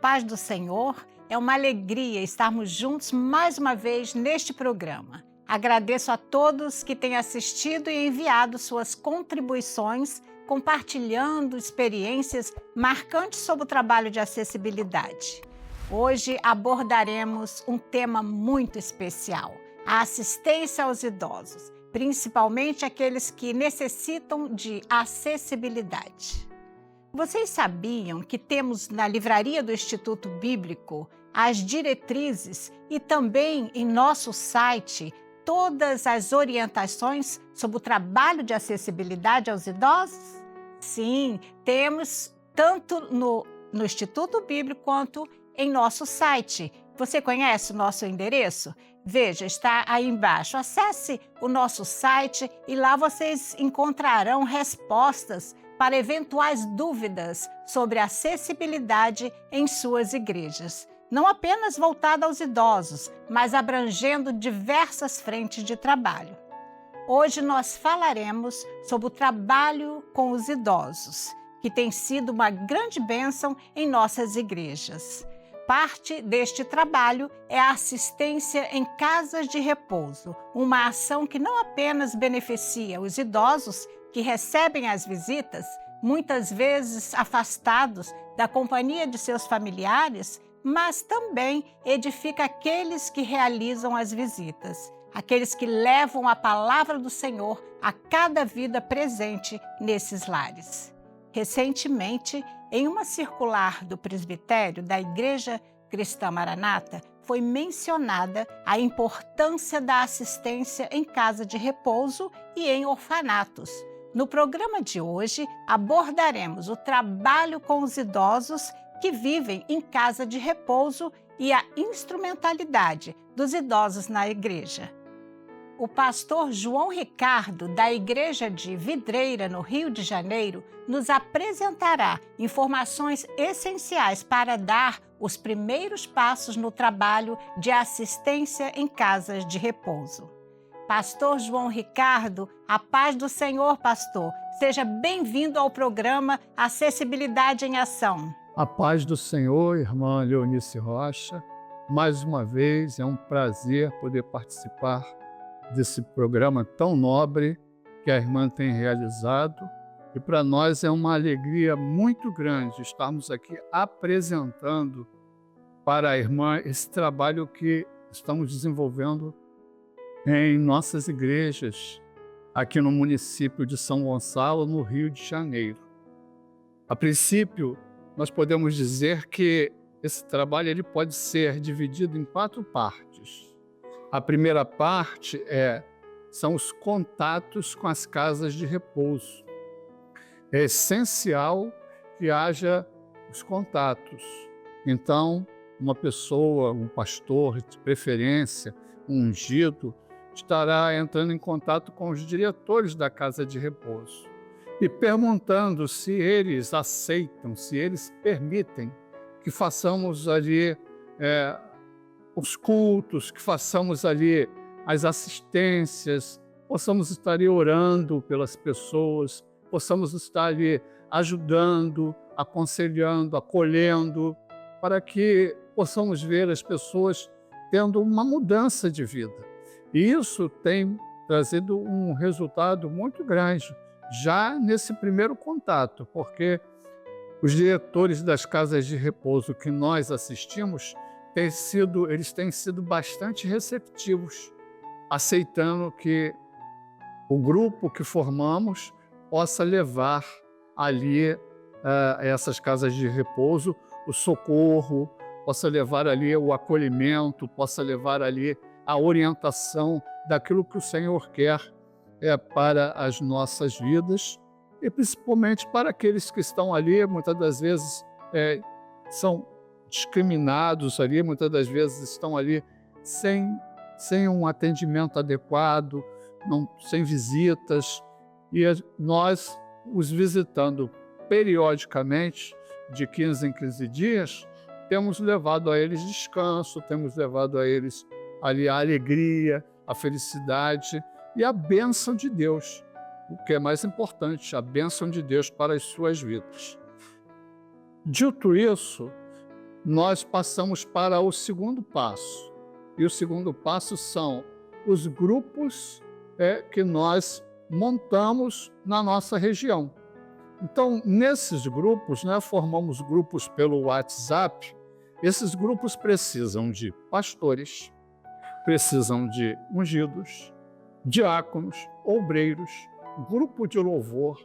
paz do Senhor. É uma alegria estarmos juntos mais uma vez neste programa. Agradeço a todos que têm assistido e enviado suas contribuições, compartilhando experiências marcantes sobre o trabalho de acessibilidade. Hoje abordaremos um tema muito especial: a assistência aos idosos, principalmente aqueles que necessitam de acessibilidade. Vocês sabiam que temos na livraria do Instituto Bíblico as diretrizes e também em nosso site todas as orientações sobre o trabalho de acessibilidade aos idosos? Sim, temos tanto no Instituto Bíblico quanto em nosso site. Você conhece o nosso endereço? Veja, está aí embaixo. Acesse o nosso site e lá vocês encontrarão respostas para eventuais dúvidas sobre acessibilidade em suas igrejas. Não apenas voltada aos idosos, mas abrangendo diversas frentes de trabalho. Hoje nós falaremos sobre o trabalho com os idosos, que tem sido uma grande bênção em nossas igrejas. Parte deste trabalho é a assistência em casas de repouso, uma ação que não apenas beneficia os idosos que recebem as visitas, muitas vezes afastados da companhia de seus familiares, mas também edifica aqueles que realizam as visitas, aqueles que levam a palavra do Senhor a cada vida presente nesses lares. Recentemente, em uma circular do presbitério da Igreja Cristã Maranata, foi mencionada a importância da assistência em casa de repouso e em orfanatos. No programa de hoje, abordaremos o trabalho com os idosos que vivem em casa de repouso e a instrumentalidade dos idosos na igreja. O pastor João Ricardo, da Igreja de Vidreira, no Rio de Janeiro, nos apresentará informações essenciais para dar os primeiros passos no trabalho de assistência em casas de repouso. Pastor João Ricardo, a paz do Senhor, pastor. Seja bem-vindo ao programa Acessibilidade em Ação. A paz do Senhor, irmã Leonice Rocha. Mais uma vez, é um prazer poder participar desse programa tão nobre que a irmã tem realizado. E para nós é uma alegria muito grande estarmos aqui apresentando para a irmã esse trabalho que estamos desenvolvendo em nossas igrejas, aqui no município de São Gonçalo, no Rio de Janeiro. A princípio, nós podemos dizer que esse trabalho ele pode ser dividido em 4 partes. A primeira parte são os contatos com as casas de repouso. É essencial que haja os contatos. Então, uma pessoa, um pastor, de preferência, um ungido, estará entrando em contato com os diretores da casa de repouso e perguntando se eles aceitam, se eles permitem que façamos ali os cultos, que façamos ali as assistências, possamos estar ali orando pelas pessoas, possamos estar ali ajudando, aconselhando, acolhendo, para que possamos ver as pessoas tendo uma mudança de vida. E isso tem trazido um resultado muito grande, já nesse primeiro contato, porque os diretores das casas de repouso que nós assistimos eles têm sido bastante receptivos, aceitando que o grupo que formamos possa levar ali essas casas de repouso o socorro, possa levar ali o acolhimento, possa levar ali a orientação daquilo que o Senhor quer para as nossas vidas e principalmente para aqueles que estão ali, muitas das vezes são discriminados ali, muitas das vezes estão ali sem um atendimento adequado, sem visitas, e nós os visitando periodicamente, de 15 em 15 dias, temos levado a eles descanso, temos levado a eles ali a alegria, a felicidade e a bênção de Deus, o que é mais importante, a bênção de Deus para as suas vidas. Dito isso, nós passamos para o segundo passo. E o segundo passo são os grupos que nós montamos na nossa região. Então, nesses grupos, né, formamos grupos pelo WhatsApp. Esses grupos precisam de pastores, precisam de ungidos, diáconos, obreiros, grupo de louvor,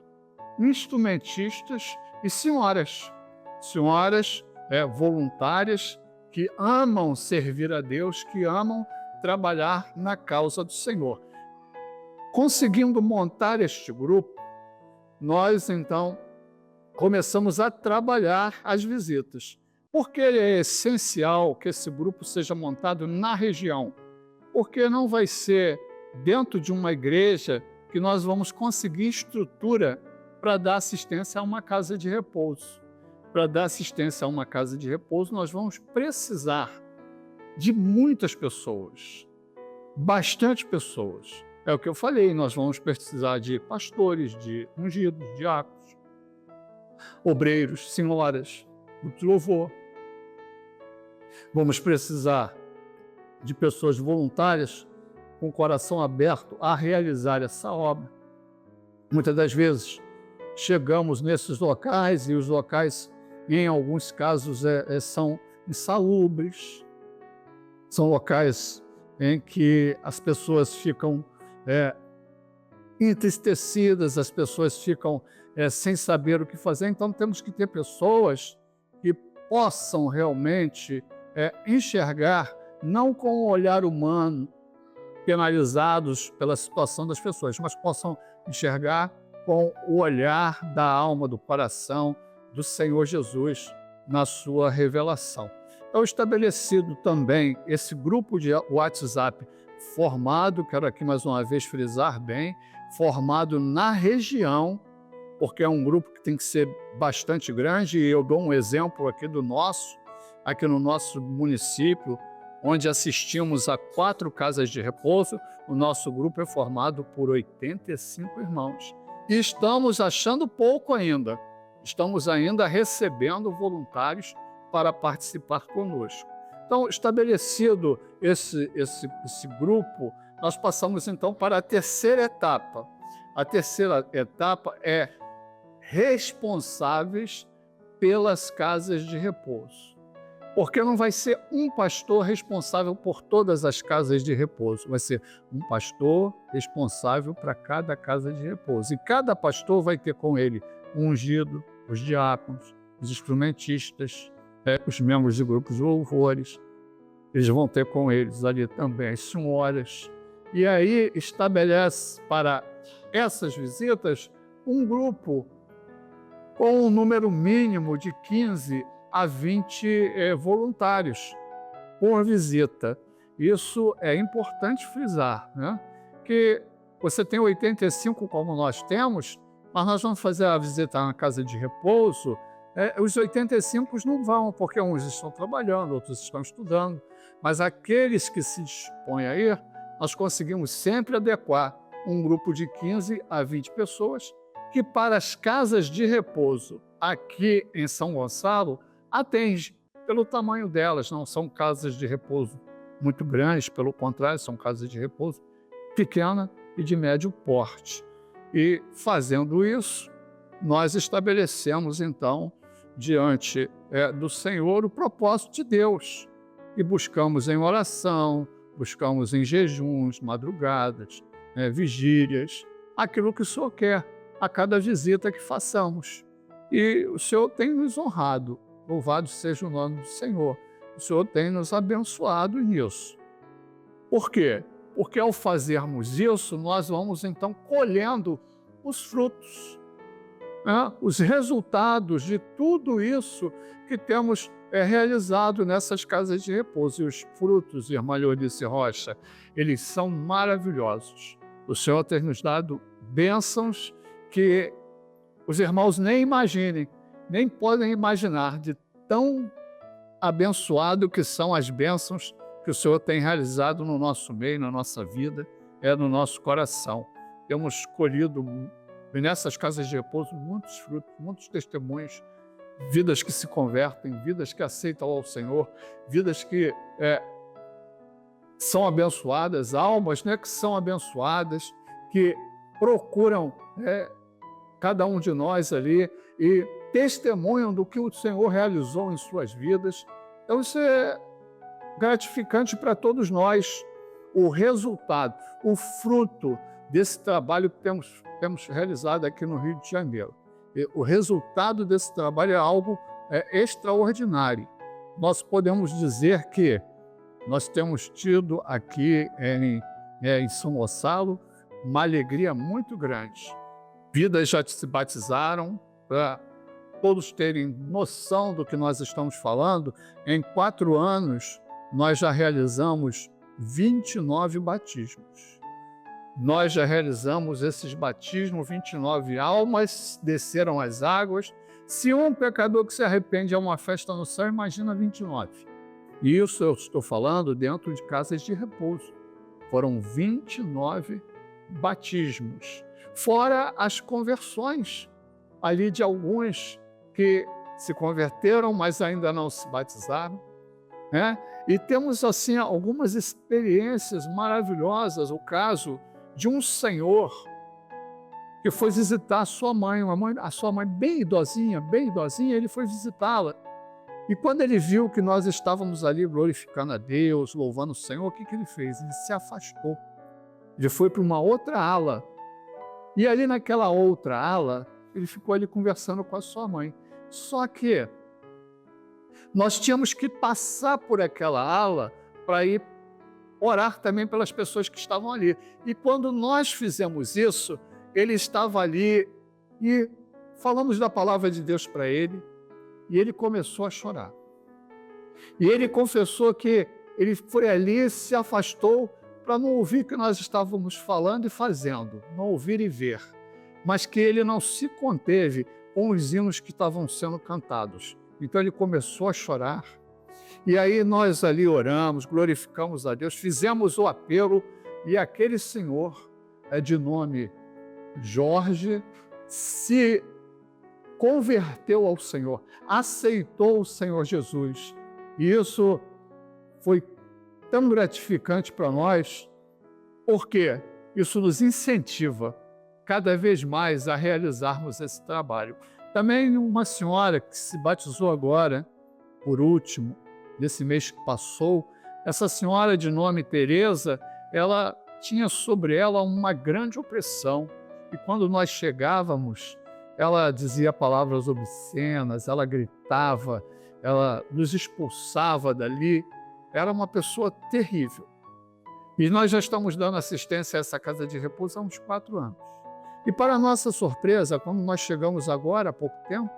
instrumentistas e senhoras. Senhoras voluntárias que amam servir a Deus, que amam trabalhar na causa do Senhor. Conseguindo montar este grupo, nós então começamos a trabalhar as visitas. Porque é essencial que esse grupo seja montado na região, porque não vai ser dentro de uma igreja que nós vamos conseguir estrutura para dar assistência a uma casa de repouso. Para dar assistência a uma casa de repouso, nós vamos precisar de muitas pessoas, bastante pessoas. É o que eu falei, nós vamos precisar de pastores, de ungidos, diáconos, obreiros, senhoras, de louvor. Vamos precisar de pessoas voluntárias com o coração aberto a realizar essa obra. Muitas das vezes chegamos nesses locais e os locais, em alguns casos, são insalubres, são locais em que as pessoas ficam entristecidas, as pessoas ficam sem saber o que fazer. Então temos que ter pessoas que possam realmente enxergar, não com o olhar humano, penalizados pela situação das pessoas, mas possam enxergar com o olhar da alma, do coração do Senhor Jesus na sua revelação. Então, estabelecido também esse grupo de WhatsApp formado, quero aqui mais uma vez frisar bem, formado na região, porque é um grupo que tem que ser bastante grande, e eu dou um exemplo aqui aqui no nosso município, onde assistimos a 4 casas de repouso. O nosso grupo é formado por 85 irmãos. E estamos achando pouco ainda. Estamos ainda recebendo voluntários para participar conosco. Então, estabelecido esse grupo, nós passamos então para a terceira etapa. A terceira etapa é responsáveis pelas casas de repouso. Porque não vai ser um pastor responsável por todas as casas de repouso, vai ser um pastor responsável para cada casa de repouso. E cada pastor vai ter com ele o ungido, os diáconos, os instrumentistas, os membros de grupos de louvores. Eles vão ter com eles ali também as senhoras. E aí estabelece para essas visitas um grupo com um número mínimo de 15 a 20 voluntários por visita. Isso é importante frisar, né? Que você tem 85 como nós temos, mas nós vamos fazer a visita na casa de repouso, os 85 não vão, porque uns estão trabalhando, outros estão estudando, mas aqueles que se dispõem a ir, nós conseguimos sempre adequar um grupo de 15 a 20 pessoas, que para as casas de repouso aqui em São Gonçalo, atende pelo tamanho delas. Não são casas de repouso muito grandes, pelo contrário, são casas de repouso pequena e de médio porte. E fazendo isso, nós estabelecemos então diante do Senhor o propósito de Deus e buscamos em oração, buscamos em jejuns, madrugadas, vigílias, aquilo que o Senhor quer a cada visita que façamos. E o Senhor tem nos honrado. Louvado seja o nome do Senhor. O Senhor tem nos abençoado nisso. Por quê? Porque ao fazermos isso, nós vamos então colhendo os frutos, os resultados de tudo isso que temos realizado nessas casas de repouso. E os frutos, irmã Leonice Rocha, eles são maravilhosos. O Senhor tem nos dado bênçãos que os irmãos nem imaginem, nem podem imaginar de tão abençoado que são as bênçãos que o Senhor tem realizado no nosso meio, na nossa vida, no nosso coração. Temos colhido nessas casas de repouso muitos frutos, muitos testemunhos vidas que se convertem, vidas que aceitam ao Senhor, vidas que são abençoadas, almas, né, que são abençoadas, que procuram cada um de nós ali e testemunham do que o Senhor realizou em suas vidas. Então isso é gratificante para todos nós. O resultado, o fruto desse trabalho que temos realizado aqui no Rio de Janeiro. E o resultado desse trabalho é algo extraordinário. Nós podemos dizer que nós temos tido aqui em São Gonçalo uma alegria muito grande. Vidas já se batizaram, para todos terem noção do que nós estamos falando. Em 4 anos, nós já realizamos 29 batismos. Nós já realizamos esses batismos, 29 almas desceram as águas. Se um pecador que se arrepende é uma festa no céu, imagina 29. E isso eu estou falando dentro de casas de repouso. Foram 29 batismos. Fora as conversões ali de alguns que se converteram, mas ainda não se batizaram, né? E temos assim algumas experiências maravilhosas. O caso de um senhor que foi visitar a sua mãe, a sua mãe bem idosinha, ele foi visitá-la. E quando ele viu que nós estávamos ali glorificando a Deus, louvando o Senhor, o que ele fez? Ele se afastou. Ele foi para uma outra ala. E ali naquela outra ala, ele ficou ali conversando com a sua mãe. Só que nós tínhamos que passar por aquela ala para ir orar também pelas pessoas que estavam ali. E quando nós fizemos isso, ele estava ali e falamos da palavra de Deus para ele, e ele começou a chorar. E ele confessou que ele foi ali, se afastou para não ouvir o que nós estávamos falando e fazendo, não ouvir e ver, mas que ele não se conteve com os hinos que estavam sendo cantados. Então ele começou a chorar, e aí nós ali oramos, glorificamos a Deus, fizemos o apelo, e aquele senhor, de nome Jorge, se converteu ao Senhor, aceitou o Senhor Jesus. E isso foi tão gratificante para nós, porque isso nos incentiva cada vez mais a realizarmos esse trabalho. Também uma senhora que se batizou agora, por último, nesse mês que passou, essa senhora de nome Teresa, ela tinha sobre ela uma grande opressão. E quando nós chegávamos, ela dizia palavras obscenas, ela gritava, ela nos expulsava dali. Era uma pessoa terrível. E nós já estamos dando assistência a essa casa de repouso há uns 4 anos. E para nossa surpresa, quando nós chegamos agora, há pouco tempo,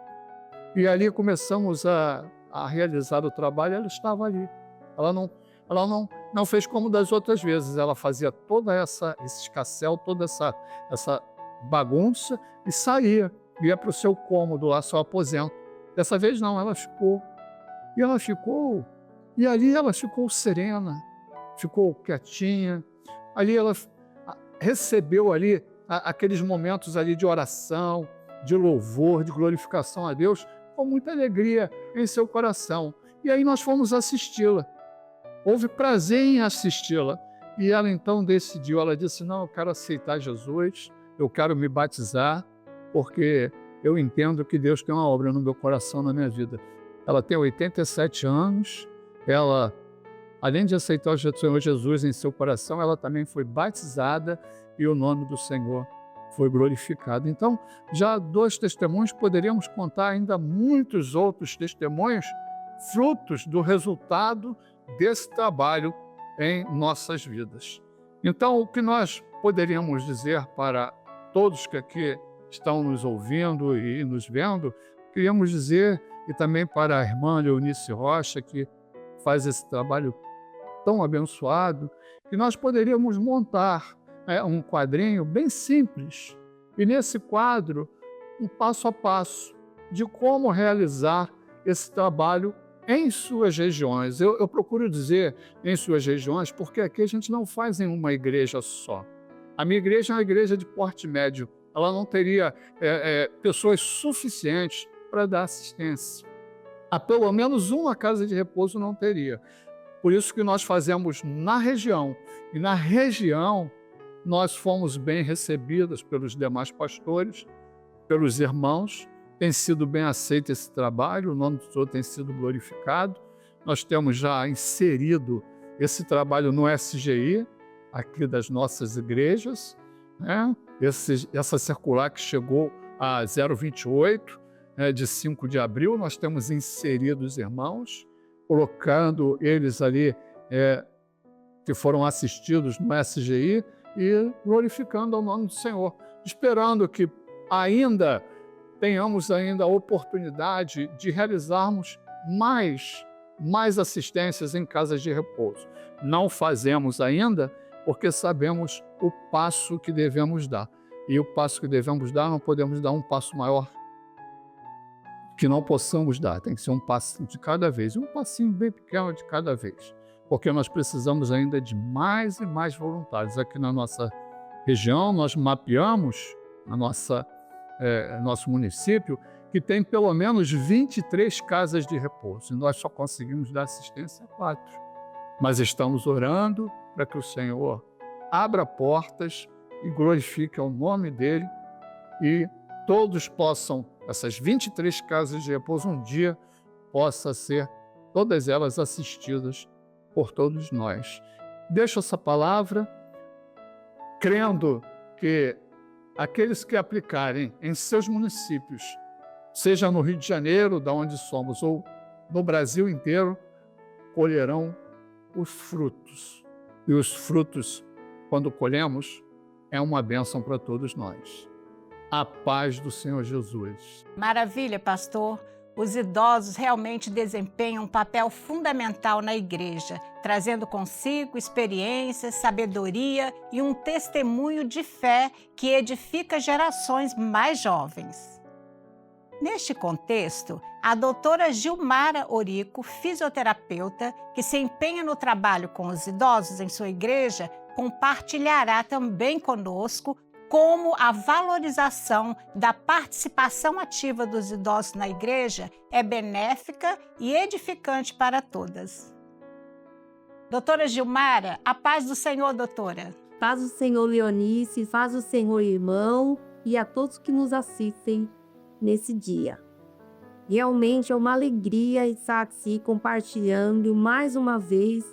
e ali começamos a realizar o trabalho, ela estava ali. Ela não fez como das outras vezes, ela fazia toda esse escassel, toda essa bagunça e saía, ia para o seu cômodo lá, seu aposento. Dessa vez não, ela ficou. E ali ela ficou serena, ficou quietinha. Ali ela recebeu ali aqueles momentos ali de oração, de louvor, de glorificação a Deus, com muita alegria em seu coração. E aí nós fomos assisti-la. Houve prazer em assisti-la. E ela então decidiu, ela disse, não, eu quero aceitar Jesus, eu quero me batizar, porque eu entendo que Deus tem uma obra no meu coração, na minha vida. Ela tem 87 anos, ela, além de aceitar o Senhor Jesus em seu coração, ela também foi batizada e o nome do Senhor foi glorificado. Então, já 2 testemunhos, poderíamos contar ainda muitos outros testemunhos, frutos do resultado desse trabalho em nossas vidas. Então, o que nós poderíamos dizer para todos que aqui estão nos ouvindo e nos vendo, queríamos dizer, e também para a irmã Leonice Rocha, que faz esse trabalho tão abençoado, que nós poderíamos montar um quadrinho bem simples, e nesse quadro, um passo a passo de como realizar esse trabalho em suas regiões. Eu procuro dizer em suas regiões, porque aqui a gente não faz em uma igreja só. A minha igreja é uma igreja de porte médio. Ela não teria pessoas suficientes para dar assistência. Há pelo menos uma casa de repouso não teria. Por isso que nós fazemos na região. E na região nós fomos bem recebidos pelos demais pastores, pelos irmãos. Tem sido bem aceito esse trabalho, o nome do Senhor tem sido glorificado. Nós temos já inserido esse trabalho no SGI, aqui das nossas igrejas, né? Essa circular que chegou a 028, de 5 de abril, nós temos inserido os irmãos, colocando eles ali, que foram assistidos no SGI, e glorificando ao nome do Senhor, esperando que tenhamos ainda a oportunidade de realizarmos mais assistências em casas de repouso. Não fazemos ainda porque sabemos o passo que devemos dar. E o passo que devemos dar, não podemos dar um passo maior que não possamos dar. Tem que ser um passo de cada vez, um passinho bem pequeno de cada vez. Porque nós precisamos ainda de mais e mais voluntários. Aqui na nossa região, nós mapeamos nosso município, que tem pelo menos 23 casas de repouso. E nós só conseguimos dar assistência a 4. Mas estamos orando para que o Senhor abra portas e glorifique o nome dEle, e todos possam, essas 23 casas de repouso, um dia possa ser todas elas assistidas por todos nós. Deixo essa palavra crendo que aqueles que aplicarem em seus municípios, seja no Rio de Janeiro, da onde somos, ou no Brasil inteiro, colherão os frutos. E os frutos, quando colhemos, é uma bênção para todos nós. A paz do Senhor Jesus. Maravilha, pastor. Os idosos realmente desempenham um papel fundamental na igreja, trazendo consigo experiências, sabedoria e um testemunho de fé que edifica gerações mais jovens. Neste contexto, a doutora Gilmara Orico, fisioterapeuta, que se empenha no trabalho com os idosos em sua igreja, compartilhará também conosco como a valorização da participação ativa dos idosos na igreja é benéfica e edificante para todas. Doutora Gilmara, a paz do Senhor, doutora. Paz do Senhor, Leonice, paz do Senhor, irmão, e a todos que nos assistem nesse dia. Realmente é uma alegria estar aqui compartilhando mais uma vez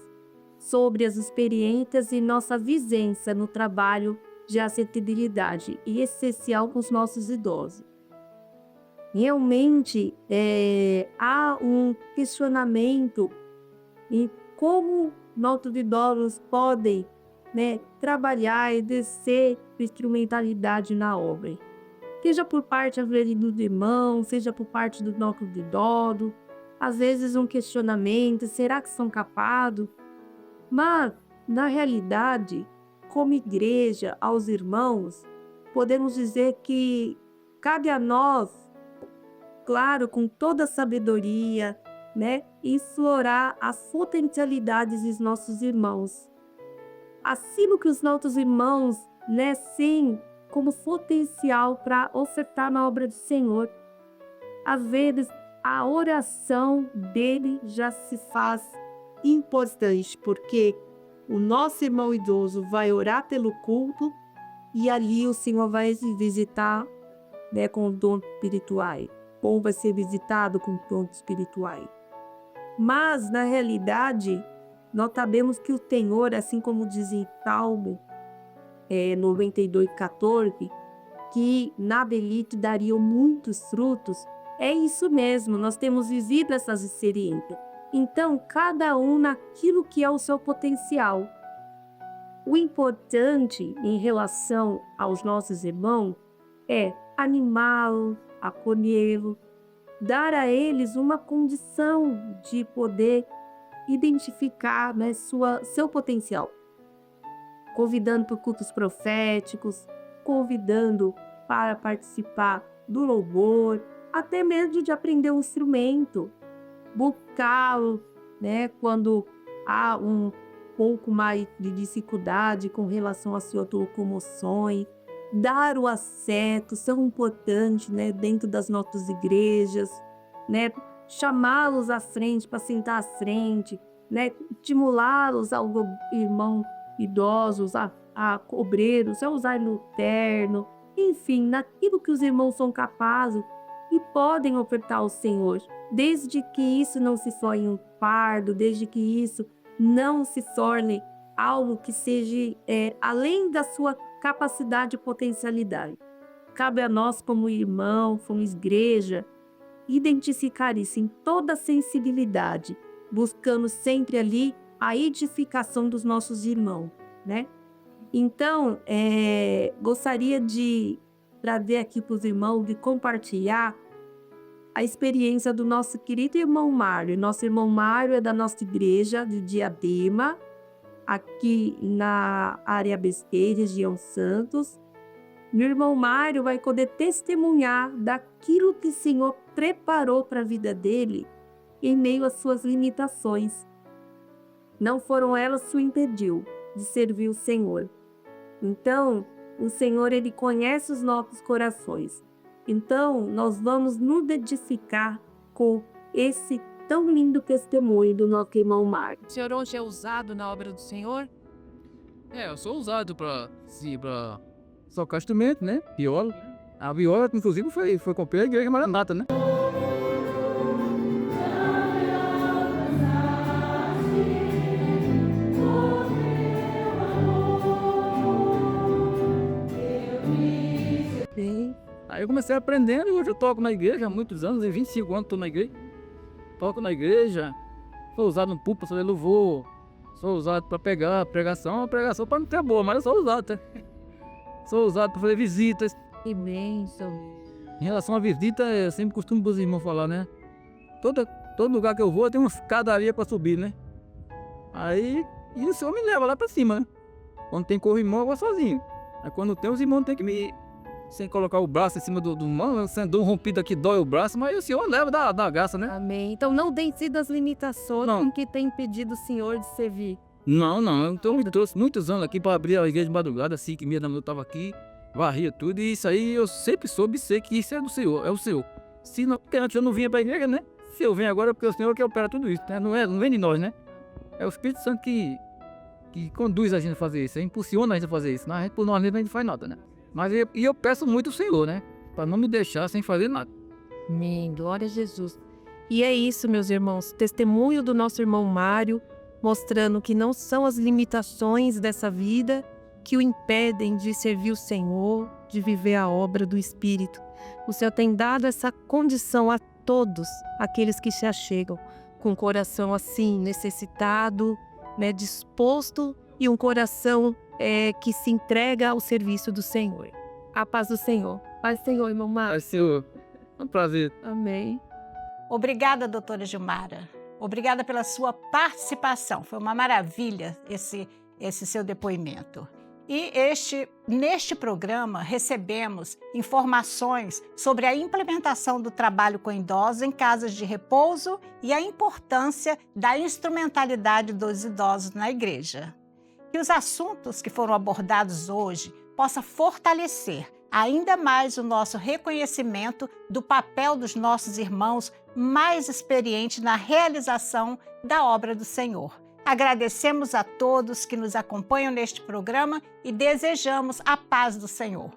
sobre as experiências e nossa vivência no trabalho de acessibilidade e essencial com os nossos idosos. Realmente há um questionamento em como nossos idosos podem trabalhar e exercer instrumentalidade na obra. Seja por parte às vezes dos irmãos, seja por parte dos nossos idosos, às vezes um questionamento, será que são capazes? Mas, na realidade, como igreja, aos irmãos, podemos dizer que cabe a nós, claro, com toda a sabedoria, explorar as potencialidades dos nossos irmãos. Aquilo que os nossos irmãos têm como potencial para ofertar na obra do Senhor. Às vezes, a oração dele já se faz importante, porque o nosso irmão idoso vai orar pelo culto e ali o Senhor vai visitar com dons espirituais, ou vai ser visitado com dons espirituais. Mas, na realidade, nós sabemos que o Senhor, assim como diz em Salmo 92:14, que na velhice dariam muitos frutos. É isso mesmo, nós temos vivido essas experiências. Então, cada um naquilo que é o seu potencial. O importante em relação aos nossos irmãos é animá-los, acolhê-los, dar a eles uma condição de poder identificar seu potencial. Convidando para cultos proféticos, convidando para participar do louvor, até mesmo de aprender um instrumento, buscá-lo, quando há um pouco mais de dificuldade com relação às suas locomoções, dar o afeto, são importantes, né, dentro das nossas igrejas, né, chamá-los à frente, para sentar à frente, né, estimulá-los ao irmão idosos, a obreiros, a usar no terno, enfim, naquilo que os irmãos são capazes e podem ofertar ao Senhor, desde que isso não se torne um fardo, desde que isso não se torne algo que seja além da sua capacidade e potencialidade. Cabe a nós, como irmão, como igreja, identificar isso em toda a sensibilidade, buscando sempre ali a edificação dos nossos irmãos, né? Então, gostaria de trazer aqui para os irmãos, de compartilhar a experiência do nosso querido irmão Mário. Nosso irmão Mário é da nossa igreja de Diadema, aqui na área ABC, região Santos. Meu irmão Mário vai poder testemunhar daquilo que o Senhor preparou para a vida dele em meio às suas limitações. Não foram elas que o impediu de servir o Senhor. Então, o Senhor, Ele conhece os nossos corações. Então, nós vamos nos edificar com esse tão lindo testemunho do nosso irmão Mário. O senhor hoje é usado na obra do Senhor? Eu sou usado pra tocar instrumento, né? Viola. A viola, inclusive, foi comprei a igreja Maranata, né? Aí eu comecei aprendendo e hoje eu toco na igreja há muitos anos, em 25 anos estou na igreja. Toco na igreja, sou usado no púlpito para fazer louvor, sou usado para pegar pregação, a pregação para não ter boa, mas eu sou usado, tá? Sou usado para fazer visitas. Que bênção. Em relação à visita, eu sempre costumo para os irmãos falar, né? Todo lugar que eu vou, tem uma escadaria para subir, né? Aí, e o Senhor me leva lá para cima, né? Quando tem corrimão, eu vou sozinho. Aí quando tem, os irmãos têm que me... Sem colocar o braço em cima do mão, sendo um rompido aqui, dói o braço, mas o Senhor leva da graça, né? Amém. Então não tem sido as limitações que tem impedido o Senhor de servir. Não, eu trouxe muitos anos aqui para abrir a igreja de madrugada, 5h30 da manhã eu estava aqui, varria tudo, e isso aí eu sempre soube ser que isso é do Senhor, é o Senhor. Se não, porque antes eu não vinha para a igreja, né? Se eu venho agora é porque o Senhor que opera tudo isso, né? Não vem de nós, né? É o Espírito Santo que conduz a gente a fazer isso, impulsiona a gente a fazer isso, né? Por nós mesmos a gente não faz nada, né? Mas eu peço muito ao Senhor, né? Para não me deixar sem fazer nada. Amém. Glória a Jesus. E é isso, meus irmãos. Testemunho do nosso irmão Mário, mostrando que não são as limitações dessa vida que o impedem de servir o Senhor, de viver a obra do Espírito. O Senhor tem dado essa condição a todos aqueles que se achegam com o coração assim, necessitado, né, disposto e um coração que se entrega ao serviço do Senhor. A paz do Senhor. Paz do Senhor, irmão Mário. Paz do Senhor. É um prazer. Amém. Obrigada, doutora Gilmara. Obrigada pela sua participação. Foi uma maravilha esse seu depoimento. E neste programa recebemos informações sobre a implementação do trabalho com idosos em casas de repouso e a importância da instrumentalidade dos idosos na igreja. Que os assuntos que foram abordados hoje possam fortalecer ainda mais o nosso reconhecimento do papel dos nossos irmãos mais experientes na realização da obra do Senhor. Agradecemos a todos que nos acompanham neste programa e desejamos a paz do Senhor.